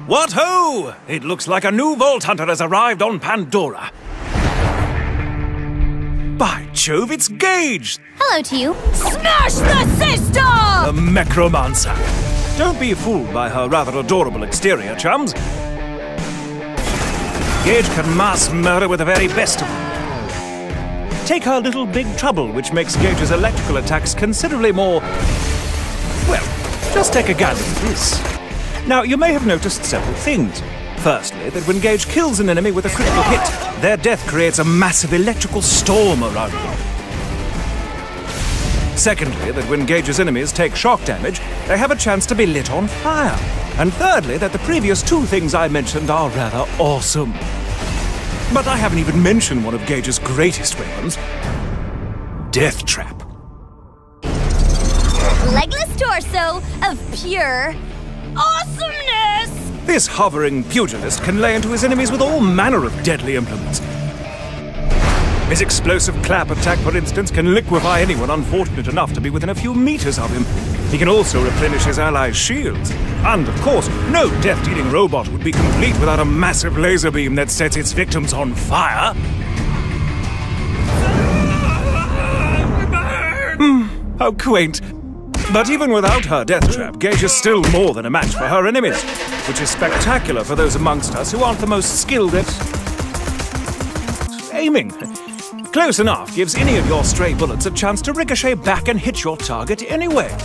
What ho! It looks like a new Vault Hunter has arrived on Pandora. By Jove, it's Gaige! Hello to you. Smash the system! The Mechromancer. Don't be fooled by her rather adorable exterior, chums. Gaige can mass murder with the very best of them. Take her little big trouble, which makes Gaige's electrical attacks considerably more... Well, just take a gander at this. Now, you may have noticed several things. Firstly, that when Gaige kills an enemy with a critical hit, their death creates a massive electrical storm around them. Secondly, that when Gaige's enemies take shock damage, they have a chance to be lit on fire. And thirdly, that the previous two things I mentioned are rather awesome. But I haven't even mentioned one of Gaige's greatest weapons, Death Trap. Legless torso of pure awesomeness! This hovering pugilist can lay into his enemies with all manner of deadly implements. His explosive clap attack, for instance, can liquefy anyone unfortunate enough to be within a few meters of him. He can also replenish his allies' shields. And, of course, no death-dealing robot would be complete without a massive laser beam that sets its victims on fire. How quaint. But even without her death trap, Gaige is still more than a match for her enemies, which is spectacular for those amongst us who aren't the most skilled at aiming. Close enough gives any of your stray bullets a chance to ricochet back and hit your target anyway.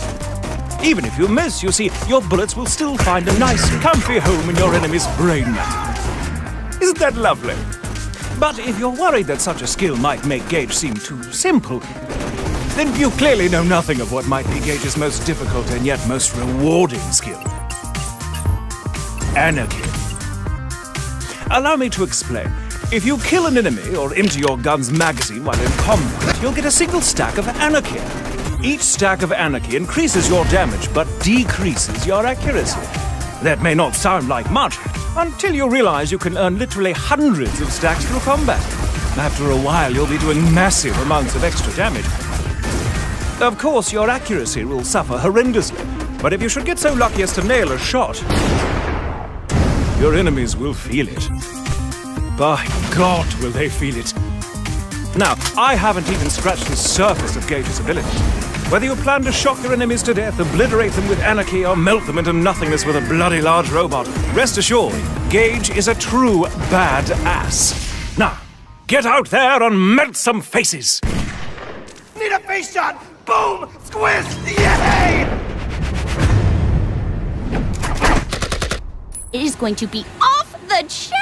Even if you miss, you see, your bullets will still find a nice, comfy home in your enemy's brain matter. Isn't that lovely? But if you're worried that such a skill might make Gaige seem too simple, then you clearly know nothing of what might be Gaige's most difficult and yet most rewarding skill. Anarchy. Allow me to explain. If you kill an enemy or empty your gun's magazine while in combat, you'll get a single stack of anarchy. Each stack of anarchy increases your damage but decreases your accuracy. That may not sound like much until you realize you can earn literally hundreds of stacks through combat. After a while, you'll be doing massive amounts of extra damage. Of course, your accuracy will suffer horrendously, but if you should get so lucky as to nail a shot, your enemies will feel it. By God, will they feel it. Now, I haven't even scratched the surface of Gaige's ability. Whether you plan to shock your enemies to death, obliterate them with anarchy, or melt them into nothingness with a bloody large robot, rest assured, Gaige is a true badass. Now, get out there and melt some faces! Need a face shot! Boom! Squiz! Yay! It is going to be off the chain!